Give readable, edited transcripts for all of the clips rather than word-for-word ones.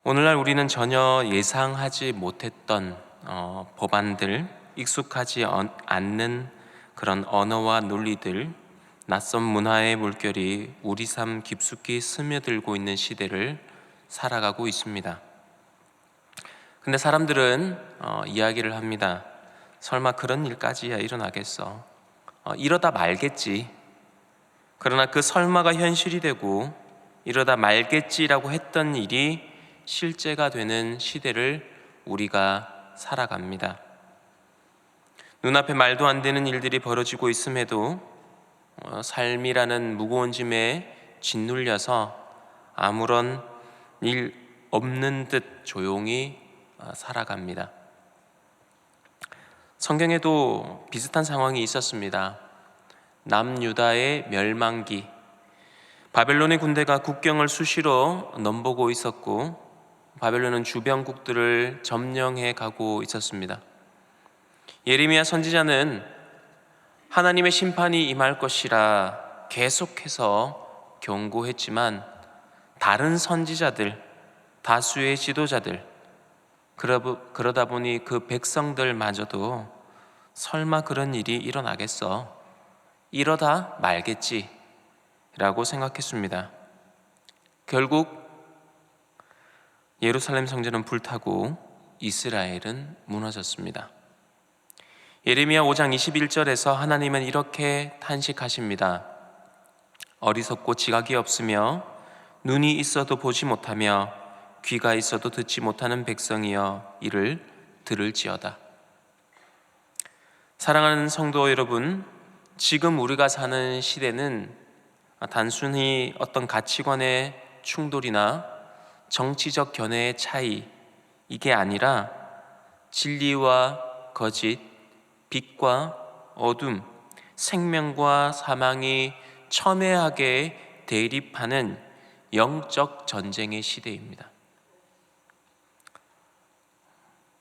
오늘날 우리는 전혀 예상하지 못했던 법안들, 익숙하지 않는 그런 언어와 논리들, 낯선 문화의 물결이 우리 삶 깊숙이 스며들고 있는 시대를 살아가고 있습니다. 근데 사람들은 이야기를 합니다. 설마 그런 일까지야 일어나겠어? 이러다 말겠지. 그러나 그 설마가 현실이 되고 이러다 말겠지라고 했던 일이 실제가 되는 시대를 우리가 살아갑니다. 눈앞에 말도 안 되는 일들이 벌어지고 있음에도 삶이라는 무거운 짐에 짓눌려서 아무런 일 없는 듯 조용히 살아갑니다. 성경에도 비슷한 상황이 있었습니다. 남유다의 멸망기, 바벨론의 군대가 국경을 수시로 넘보고 있었고 바벨론은 주변국들을 점령해 가고 있었습니다. 예레미야 선지자는 하나님의 심판이 임할 것이라 계속해서 경고했지만 다른 선지자들, 다수의 지도자들, 그러다 보니 그 백성들마저도 설마 그런 일이 일어나겠어? 이러다 말겠지 라고 생각했습니다. 결국 예루살렘 성전은 불타고 이스라엘은 무너졌습니다. 예레미야 5장 21절에서 하나님은 이렇게 탄식하십니다. 어리석고 지각이 없으며 눈이 있어도 보지 못하며 귀가 있어도 듣지 못하는 백성이여 이를 들을지어다. 사랑하는 성도 여러분, 지금 우리가 사는 시대는 단순히 어떤 가치관의 충돌이나 정치적 견해의 차이, 이게 아니라 진리와 거짓, 빛과 어둠, 생명과 사망이 첨예하게 대립하는 영적 전쟁의 시대입니다.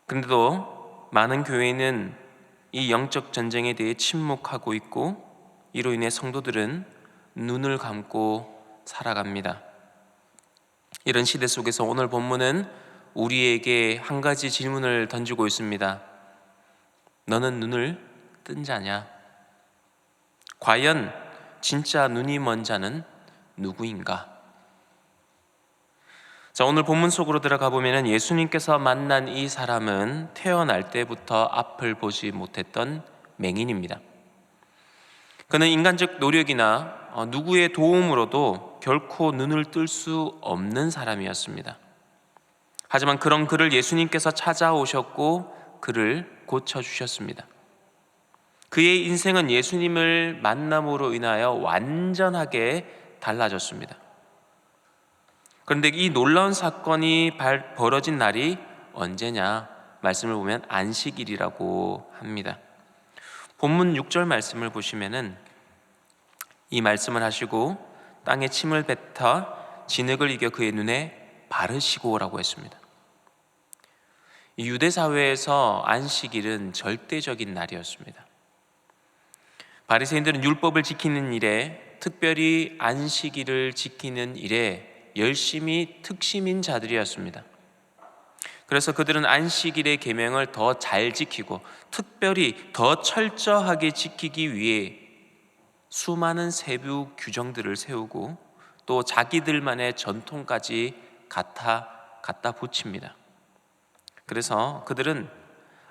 그런데도 많은 교회는 이 영적 전쟁에 대해 침묵하고 있고 이로 인해 성도들은 눈을 감고 살아갑니다. 이런 시대 속에서 오늘 본문은 우리에게 한 가지 질문을 던지고 있습니다. 너는 눈을 뜬 자냐? 과연 진짜 눈이 먼 자는 누구인가? 자, 오늘 본문 속으로 들어가 보면 예수님께서 만난 이 사람은 태어날 때부터 앞을 보지 못했던 맹인입니다. 그는 인간적 노력이나 누구의 도움으로도 결코 눈을 뜰 수 없는 사람이었습니다. 하지만 그런 그를 예수님께서 찾아오셨고 그를 고쳐주셨습니다. 그의 인생은 예수님을 만남으로 인하여 완전하게 달라졌습니다. 그런데 이 놀라운 사건이 벌어진 날이 언제냐? 말씀을 보면 안식일이라고 합니다. 본문 6절 말씀을 보시면은 이 말씀을 하시고 땅에 침을 뱉어 진흙을 이겨 그의 눈에 바르시고라고 했습니다. 이 유대 사회에서 안식일은 절대적인 날이었습니다. 바리새인들은 율법을 지키는 일에, 특별히 안식일을 지키는 일에 열심히 특심인 자들이었습니다. 그래서 그들은 안식일의 계명을 더 잘 지키고 특별히 더 철저하게 지키기 위해 수많은 세부 규정들을 세우고 또 자기들만의 전통까지 갖다 붙입니다. 그래서 그들은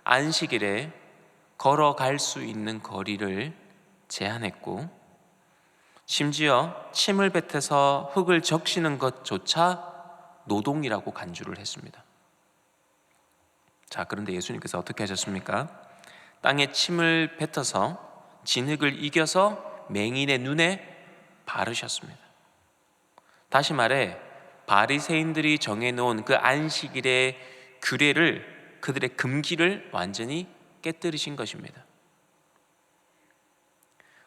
안식일에 걸어갈 수 있는 거리를 제한했고 심지어 침을 뱉어서 흙을 적시는 것조차 노동이라고 간주를 했습니다. 자, 그런데 예수님께서 어떻게 하셨습니까? 땅에 침을 뱉어서 진흙을 이겨서 맹인의 눈에 바르셨습니다. 다시 말해 바리새인들이 정해놓은 그 안식일의 규례를, 그들의 금기를 완전히 깨뜨리신 것입니다.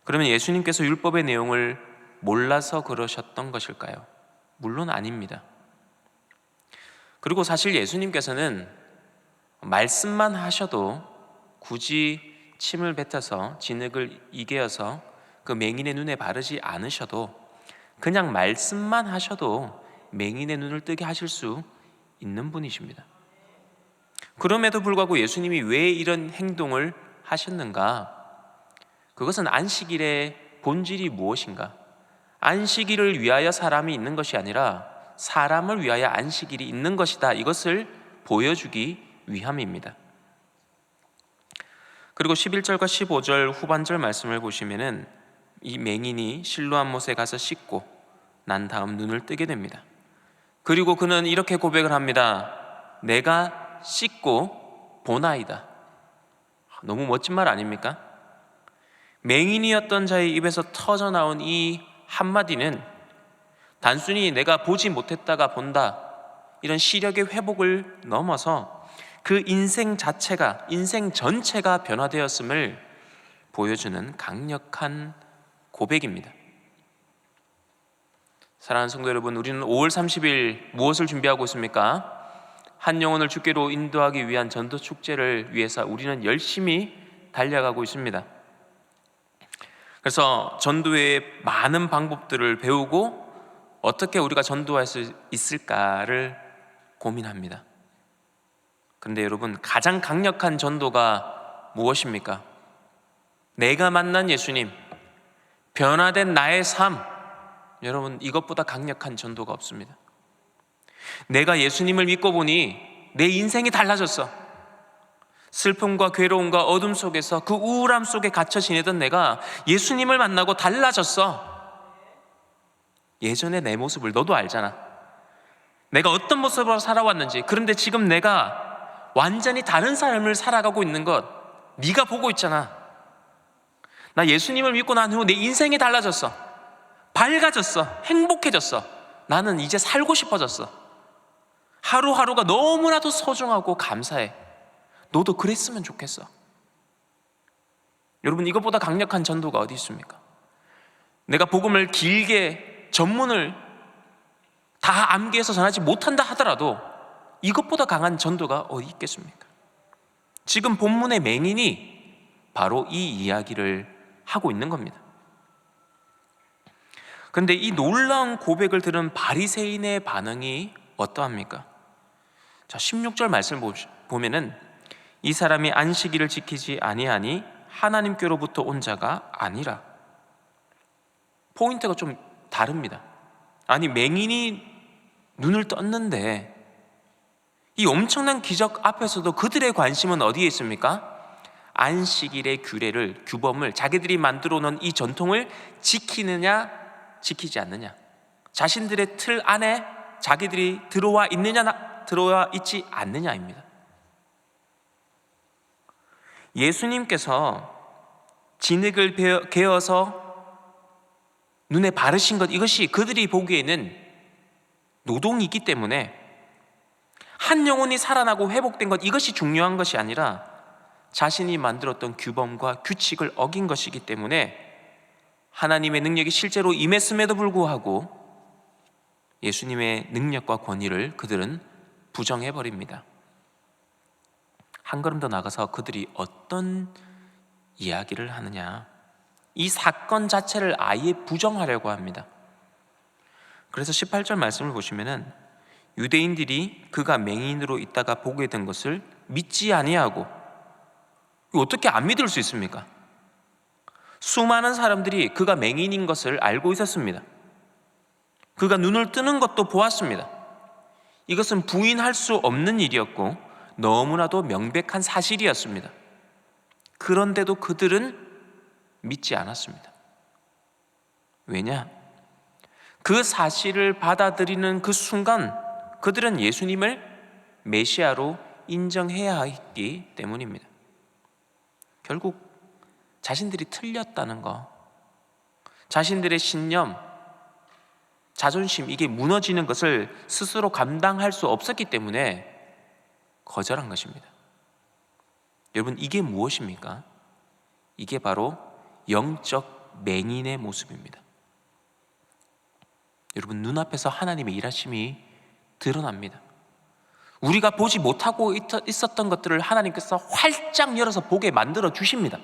그러면 예수님께서 율법의 내용을 몰라서 그러셨던 것일까요? 물론 아닙니다. 그리고 사실 예수님께서는 말씀만 하셔도 굳이 침을 뱉어서 진흙을 이개어서 그 맹인의 눈에 바르지 않으셔도 그냥 말씀만 하셔도 맹인의 눈을 뜨게 하실 수 있는 분이십니다. 그럼에도 불구하고 예수님이 왜 이런 행동을 하셨는가? 그것은 안식일의 본질이 무엇인가? 안식일을 위하여 사람이 있는 것이 아니라 사람을 위하여 안식일이 있는 것이다. 이것을 보여주기 위함입니다. 그리고 11절과 15절 후반절 말씀을 보시면은 이 맹인이 실로암 못에 가서 씻고 난 다음 눈을 뜨게 됩니다. 그리고 그는 이렇게 고백을 합니다. 내가 씻고 보나이다. 너무 멋진 말 아닙니까? 맹인이었던 자의 입에서 터져 나온 이 한마디는 단순히 내가 보지 못했다가 본다, 이런 시력의 회복을 넘어서 그 인생 자체가, 인생 전체가 변화되었음을 보여주는 강력한 고백입니다. 사랑하는 성도 여러분, 우리는 5월 30일 무엇을 준비하고 있습니까? 한 영혼을 주께로 인도하기 위한 전도 축제를 위해서 우리는 열심히 달려가고 있습니다. 그래서 전도의 많은 방법들을 배우고 어떻게 우리가 전도할 수 있을까를 고민합니다. 그런데 여러분, 가장 강력한 전도가 무엇입니까? 내가 만난 예수님, 변화된 나의 삶, 여러분, 이것보다 강력한 전도가 없습니다. 내가 예수님을 믿고 보니 내 인생이 달라졌어. 슬픔과 괴로움과 어둠 속에서, 그 우울함 속에 갇혀 지내던 내가 예수님을 만나고 달라졌어. 예전의 내 모습을 너도 알잖아. 내가 어떤 모습으로 살아왔는지. 그런데 지금 내가 완전히 다른 삶을 살아가고 있는 것 네가 보고 있잖아. 나 예수님을 믿고 난 후 내 인생이 달라졌어. 밝아졌어. 행복해졌어. 나는 이제 살고 싶어졌어. 하루하루가 너무나도 소중하고 감사해. 너도 그랬으면 좋겠어. 여러분, 이것보다 강력한 전도가 어디 있습니까? 내가 복음을 길게 전문을 다 암기해서 전하지 못한다 하더라도 이것보다 강한 전도가 어디 있겠습니까? 지금 본문의 맹인이 바로 이 이야기를 하고 있는 겁니다. 그런데 이 놀라운 고백을 들은 바리새인의 반응이 어떠합니까? 자, 16절 말씀을 보면은 이 사람이 안식일을 지키지 아니하니 하나님께로부터 온 자가 아니라. 포인트가 좀 다릅니다. 아니, 맹인이 눈을 떴는데 이 엄청난 기적 앞에서도 그들의 관심은 어디에 있습니까? 안식일의 규례를, 규범을, 자기들이 만들어 놓은 이 전통을 지키느냐 지키지 않느냐, 자신들의 틀 안에 자기들이 들어와 있느냐 들어와 있지 않느냐입니다. 예수님께서 진흙을 개어서 눈에 바르신 것, 이것이 그들이 보기에는 노동이기 때문에 한 영혼이 살아나고 회복된 것, 이것이 중요한 것이 아니라 자신이 만들었던 규범과 규칙을 어긴 것이기 때문에 하나님의 능력이 실제로 임했음에도 불구하고 예수님의 능력과 권위를 그들은 부정해버립니다. 한 걸음 더 나가서 그들이 어떤 이야기를 하느냐, 이 사건 자체를 아예 부정하려고 합니다. 그래서 18절 말씀을 보시면은 유대인들이 그가 맹인으로 있다가 보게 된 것을 믿지 아니하고, 이거 어떻게 안 믿을 수 있습니까? 수많은 사람들이 그가 맹인인 것을 알고 있었습니다. 그가 눈을 뜨는 것도 보았습니다. 이것은 부인할 수 없는 일이었고 너무나도 명백한 사실이었습니다. 그런데도 그들은 믿지 않았습니다. 왜냐? 그 사실을 받아들이는 그 순간 그들은 예수님을 메시아로 인정해야 했기 때문입니다. 결국 자신들이 틀렸다는 거, 자신들의 신념, 자존심, 이게 무너지는 것을 스스로 감당할 수 없었기 때문에 거절한 것입니다. 여러분, 이게 무엇입니까? 이게 바로 영적 맹인의 모습입니다. 여러분, 눈앞에서 하나님의 일하심이 드러납니다. 우리가 보지 못하고 있었던 것들을 하나님께서 활짝 열어서 보게 만들어 주십니다.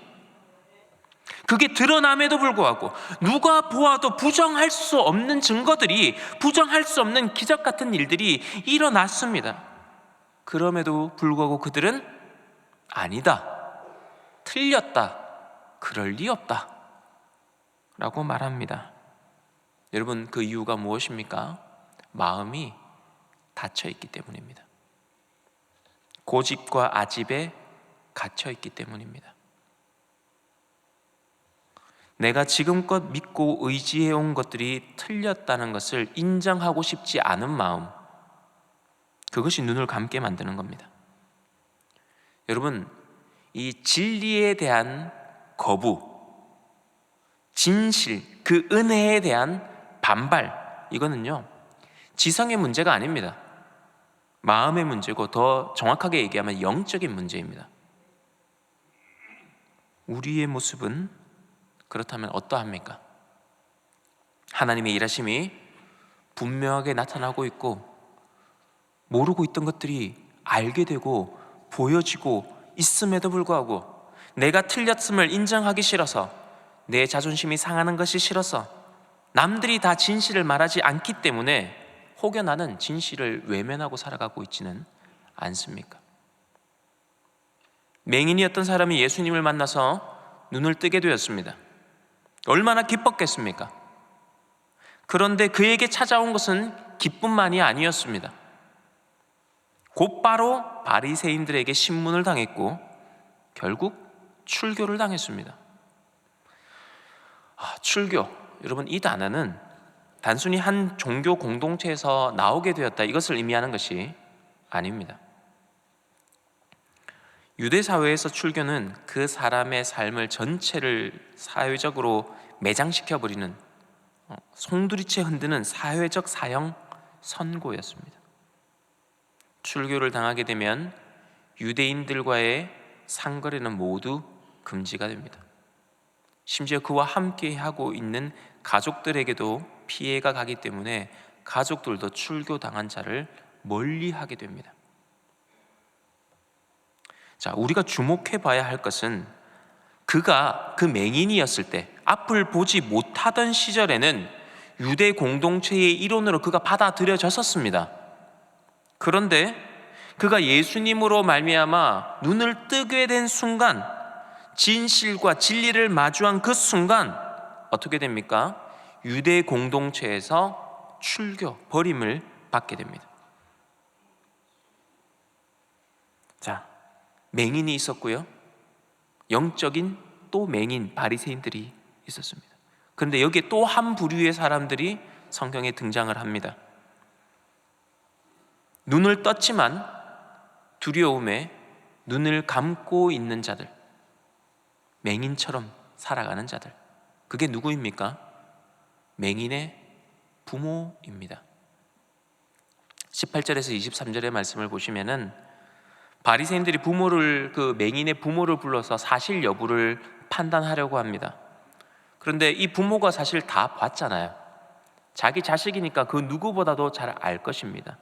그게 드러남에도 불구하고 누가 보아도 부정할 수 없는 증거들이, 부정할 수 없는 기적 같은 일들이 일어났습니다. 그럼에도 불구하고 그들은 아니다, 틀렸다, 그럴 리 없다 라고 말합니다. 여러분, 그 이유가 무엇입니까? 마음이 닫혀 있기 때문입니다. 고집과 아집에 갇혀 있기 때문입니다. 내가 지금껏 믿고 의지해온 것들이 틀렸다는 것을 인정하고 싶지 않은 마음, 그것이 눈을 감게 만드는 겁니다. 여러분, 이 진리에 대한 거부, 진실, 그 은혜에 대한 반발, 이거는요 지성의 문제가 아닙니다. 마음의 문제고, 더 정확하게 얘기하면 영적인 문제입니다. 우리의 모습은 그렇다면 어떠합니까? 하나님의 일하심이 분명하게 나타나고 있고, 모르고 있던 것들이 알게 되고 보여지고 있음에도 불구하고 내가 틀렸음을 인정하기 싫어서, 내 자존심이 상하는 것이 싫어서, 남들이 다 진실을 말하지 않기 때문에 혹여 나는 진실을 외면하고 살아가고 있지는 않습니까? 맹인이었던 사람이 예수님을 만나서 눈을 뜨게 되었습니다. 얼마나 기뻤겠습니까? 그런데 그에게 찾아온 것은 기쁨만이 아니었습니다. 곧바로 바리새인들에게 신문을 당했고 결국 출교를 당했습니다. 출교, 여러분, 이 단어는 단순히 한 종교 공동체에서 나오게 되었다, 이것을 의미하는 것이 아닙니다. 유대 사회에서 출교는 그 사람의 삶을 전체를 사회적으로 매장시켜버리는, 송두리째 흔드는 사회적 사형 선고였습니다. 출교를 당하게 되면 유대인들과의 상거래는 모두 금지가 됩니다. 심지어 그와 함께 하고 있는 가족들에게도 피해가 가기 때문에 가족들도 출교당한 자를 멀리하게 됩니다. 자, 우리가 주목해 봐야 할 것은, 그가 그 맹인이었을 때, 앞을 보지 못하던 시절에는 유대 공동체의 일원으로 그가 받아들여졌었습니다. 그런데 그가 예수님으로 말미암아 눈을 뜨게 된 순간, 진실과 진리를 마주한 그 순간 어떻게 됩니까? 유대 공동체에서 출교, 버림을 받게 됩니다. 자, 맹인이 있었고요, 영적인 또 맹인 바리새인들이 있었습니다. 그런데 여기에 또 한 부류의 사람들이 성경에 등장을 합니다. 눈을 떴지만 두려움에 눈을 감고 있는 자들, 맹인처럼 살아가는 자들, 그게 누구입니까? 맹인의 부모입니다. 18절에서 23절의 말씀을 보시면은 바리새인들이 그 맹인의 부모를 불러서 사실 여부를 판단하려고 합니다. 그런데 이 부모가 사실 다 봤잖아요. 자기 자식이니까 그 누구보다도 잘 알 것입니다.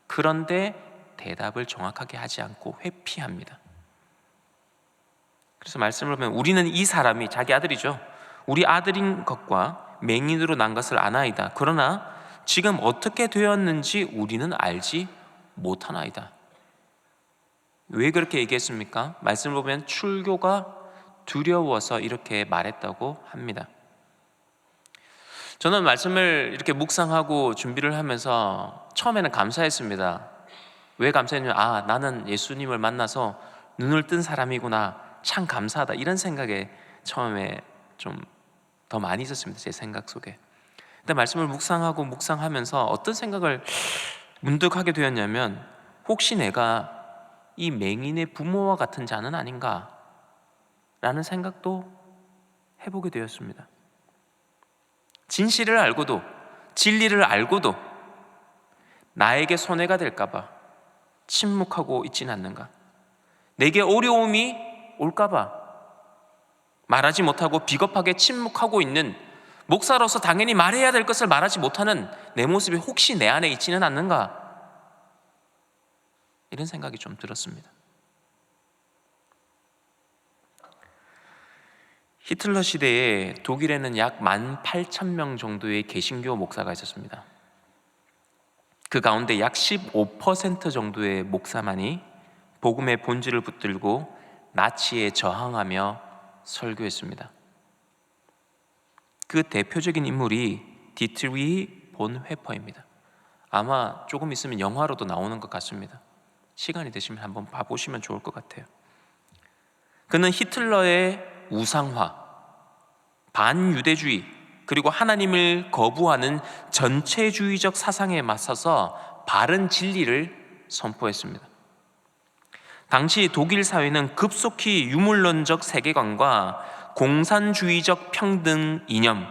그런데 대답을 정확하게 하지 않고 회피합니다. 그래서 말씀을 보면, 우리는 이 사람이, 자기 아들이죠, 우리 아들인 것과 맹인으로 난 것을 아나이다. 그러나 지금 어떻게 되었는지 우리는 알지 못하나이다. 왜 그렇게 얘기했습니까? 말씀을 보면 출교가 두려워서 이렇게 말했다고 합니다. 저는 말씀을 이렇게 묵상하고 준비를 하면서 처음에는 감사했습니다. 왜 감사했냐면, 나는 예수님을 만나서 눈을 뜬 사람이구나, 참 감사하다, 이런 생각에 처음에 좀 더 많이 있었습니다, 제 생각 속에. 근데 말씀을 묵상하면서 어떤 생각을 문득 하게 되었냐면, 혹시 내가 이 맹인의 부모와 같은 자는 아닌가 라는 생각도 해보게 되었습니다. 진실을 알고도, 진리를 알고도 나에게 손해가 될까봐 침묵하고 있지는 않는가? 내게 어려움이 올까봐 말하지 못하고 비겁하게 침묵하고 있는, 목사로서 당연히 말해야 될 것을 말하지 못하는 내 모습이 혹시 내 안에 있지는 않는가? 이런 생각이 좀 들었습니다. 히틀러 시대에 독일에는 약 18,000명 정도의 개신교 목사가 있었습니다. 그 가운데 약 15% 정도의 목사만이 복음의 본질을 붙들고 나치에 저항하며 설교했습니다. 그 대표적인 인물이 디트리히 본 회퍼입니다. 아마 조금 있으면 영화로도 나오는 것 같습니다. 시간이 되시면 한번 봐보시면 좋을 것 같아요. 그는 히틀러의 우상화, 반유대주의, 그리고 하나님을 거부하는 전체주의적 사상에 맞서서 바른 진리를 선포했습니다. 당시 독일 사회는 급속히 유물론적 세계관과 공산주의적 평등 이념,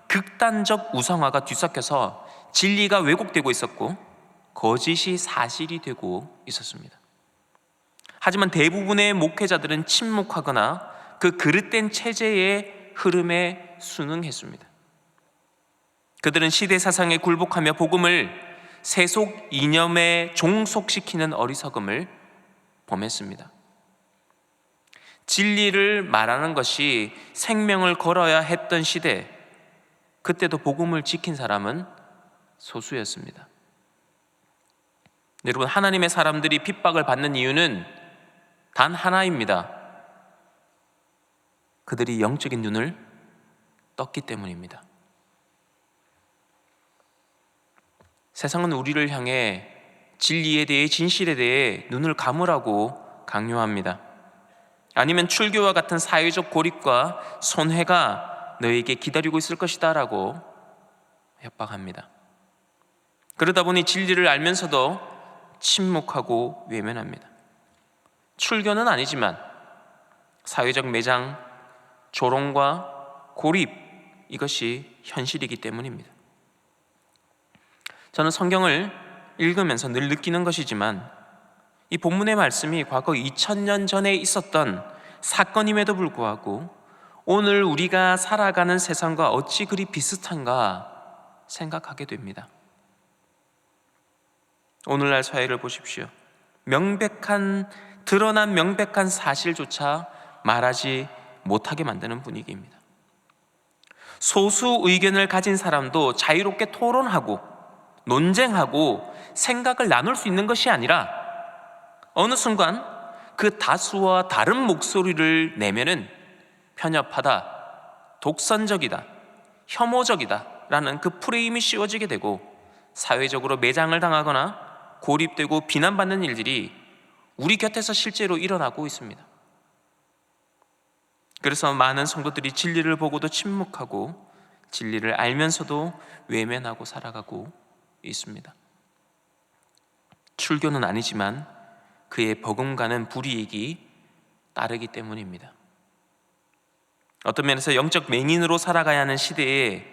극단적 우상화가 뒤섞여서 진리가 왜곡되고 있었고 거짓이 사실이 되고 있었습니다. 하지만 대부분의 목회자들은 침묵하거나 그 그릇된 체제의 흐름에 순응했습니다. 그들은 시대 사상에 굴복하며 복음을 세속 이념에 종속시키는 어리석음을 범했습니다. 진리를 말하는 것이 생명을 걸어야 했던 시대, 그때도 복음을 지킨 사람은 소수였습니다. 여러분, 하나님의 사람들이 핍박을 받는 이유는 단 하나입니다. 그들이 영적인 눈을 떴기 때문입니다. 세상은 우리를 향해 진리에 대해, 진실에 대해 눈을 감으라고 강요합니다. 아니면 출교와 같은 사회적 고립과 손해가 너에게 기다리고 있을 것이다 라고 협박합니다. 그러다 보니 진리를 알면서도 침묵하고 외면합니다. 출교는 아니지만 사회적 매장, 조롱과 고립, 이것이 현실이기 때문입니다. 저는 성경을 읽으면서 늘 느끼는 것이지만 이 본문의 말씀이 과거 2000년 전에 있었던 사건임에도 불구하고 오늘 우리가 살아가는 세상과 어찌 그리 비슷한가 생각하게 됩니다. 오늘날 사회를 보십시오. 드러난 명백한 사실조차 말하지 못하게 만드는 분위기입니다. 소수 의견을 가진 사람도 자유롭게 토론하고 논쟁하고 생각을 나눌 수 있는 것이 아니라 어느 순간 그 다수와 다른 목소리를 내면은 편협하다, 독선적이다, 혐오적이다 라는 그 프레임이 씌워지게 되고 사회적으로 매장을 당하거나 고립되고 비난받는 일들이 우리 곁에서 실제로 일어나고 있습니다. 그래서 많은 성도들이 진리를 보고도 침묵하고 진리를 알면서도 외면하고 살아가고 있습니다. 출교는 아니지만 그의 버금가는 불이익이 따르기 때문입니다. 어떤 면에서 영적 맹인으로 살아가야 하는 시대에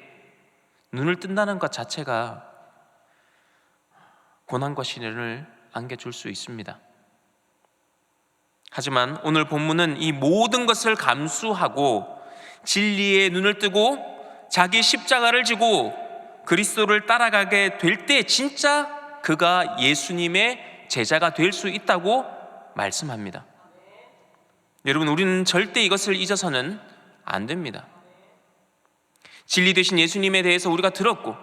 눈을 뜬다는 것 자체가 고난과 시련을 안겨줄 수 있습니다. 하지만 오늘 본문은 이 모든 것을 감수하고 진리의 눈을 뜨고 자기 십자가를 지고 그리스도를 따라가게 될 때 진짜 그가 예수님의 제자가 될 수 있다고 말씀합니다. 여러분, 우리는 절대 이것을 잊어서는 안 됩니다. 진리 되신 예수님에 대해서 우리가 들었고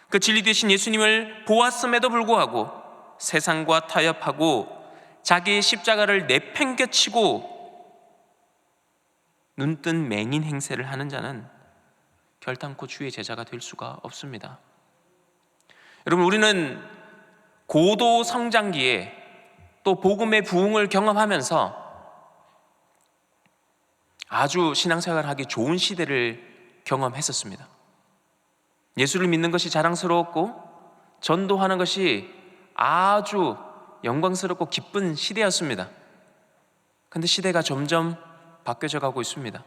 그 진리 되신 예수님을 보았음에도 불구하고 세상과 타협하고 자기의 십자가를 내팽개치고 눈뜬 맹인 행세를 하는 자는 결단코 주의 제자가 될 수가 없습니다. 여러분, 우리는 고도 성장기에 또 복음의 부흥을 경험하면서 아주 신앙생활하기 좋은 시대를 경험했었습니다. 예수를 믿는 것이 자랑스러웠고 전도하는 것이 아주 영광스럽고 기쁜 시대였습니다. 그런데 시대가 점점 바뀌어져 가고 있습니다.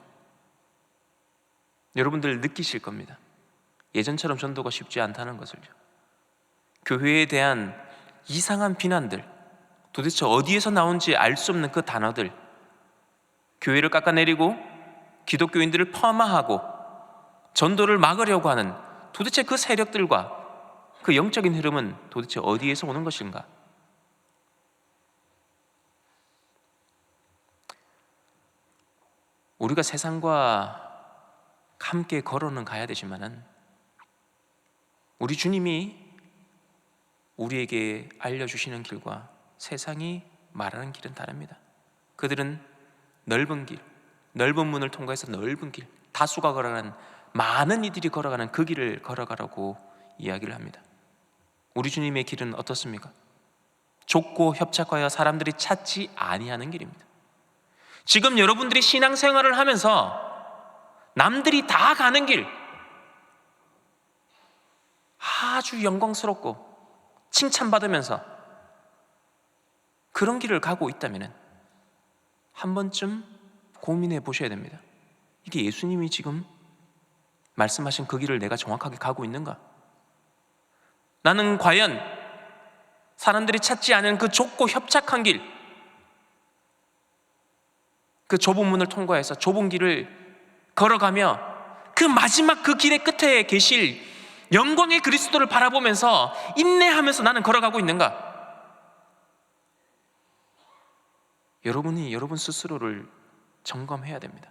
여러분들 느끼실 겁니다. 예전처럼 전도가 쉽지 않다는 것을요. 교회에 대한 이상한 비난들, 도대체 어디에서 나온지 알 수 없는 그 단어들, 교회를 깎아내리고 기독교인들을 폄하하고 전도를 막으려고 하는 도대체 그 세력들과 그 영적인 흐름은 도대체 어디에서 오는 것인가? 우리가 세상과 함께 걸어는 가야 되지만은 우리 주님이 우리에게 알려주시는 길과 세상이 말하는 길은 다릅니다. 그들은 넓은 길, 넓은 문을 통과해서 넓은 길, 다수가 걸어가는, 많은 이들이 걸어가는 그 길을 걸어가라고 이야기를 합니다. 우리 주님의 길은 어떻습니까? 좁고 협착하여 사람들이 찾지 아니하는 길입니다. 지금 여러분들이 신앙생활을 하면서 남들이 다 가는 길, 아주 영광스럽고 칭찬받으면서 그런 길을 가고 있다면 한 번쯤 고민해 보셔야 됩니다. 이게 예수님이 지금 말씀하신 그 길을 내가 정확하게 가고 있는가? 나는 과연 사람들이 찾지 않은 그 좁고 협착한 길, 그 좁은 문을 통과해서 좁은 길을 걸어가며 그 마지막 그 길의 끝에 계실 영광의 그리스도를 바라보면서 인내하면서 나는 걸어가고 있는가? 여러분이 여러분 스스로를 점검해야 됩니다.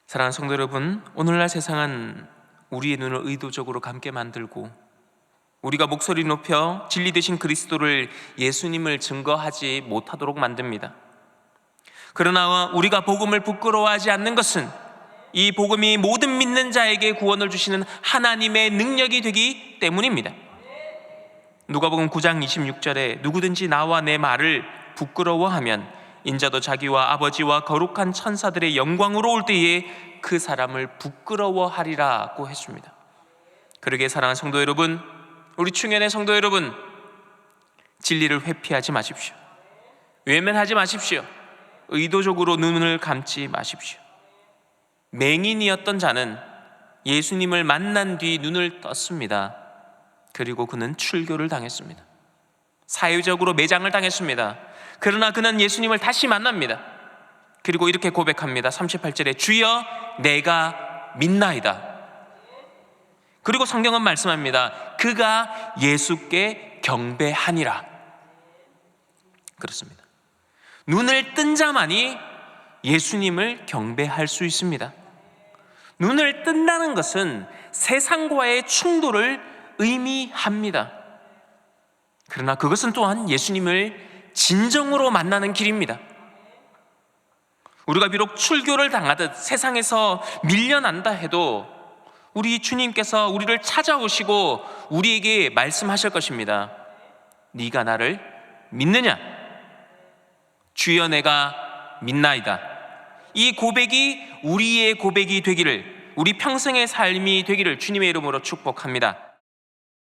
사랑하는 성도 여러분, 오늘날 세상은 우리의 눈을 의도적으로 감게 만들고 우리가 목소리 높여 진리 되신 그리스도를, 예수님을 증거하지 못하도록 만듭니다. 그러나 우리가 복음을 부끄러워하지 않는 것은 이 복음이 모든 믿는 자에게 구원을 주시는 하나님의 능력이 되기 때문입니다. 누가복음 9장 26절에 누구든지 나와 내 말을 부끄러워하면 인자도 자기와 아버지와 거룩한 천사들의 영광으로 올 때에 그 사람을 부끄러워하리라고 했습니다. 그러기에 사랑하는 성도 여러분, 우리 충현의 성도 여러분, 진리를 회피하지 마십시오. 외면하지 마십시오. 의도적으로 눈을 감지 마십시오. 맹인이었던 자는 예수님을 만난 뒤 눈을 떴습니다. 그리고 그는 출교를 당했습니다. 사회적으로 매장을 당했습니다. 그러나 그는 예수님을 다시 만납니다. 그리고 이렇게 고백합니다. 38절에 주여 내가 믿나이다. 그리고 성경은 말씀합니다. 그가 예수께 경배하니라. 그렇습니다. 눈을 뜬 자만이 예수님을 경배할 수 있습니다. 눈을 뜬다는 것은 세상과의 충돌을 의미합니다. 그러나 그것은 또한 예수님을 진정으로 만나는 길입니다. 우리가 비록 출교를 당하듯 세상에서 밀려난다 해도 우리 주님께서 우리를 찾아오시고 우리에게 말씀하실 것입니다. 네가 나를 믿느냐? 주여 내가 믿나이다. 이 고백이 우리의 고백이 되기를, 우리 평생의 삶이 되기를 주님의 이름으로 축복합니다.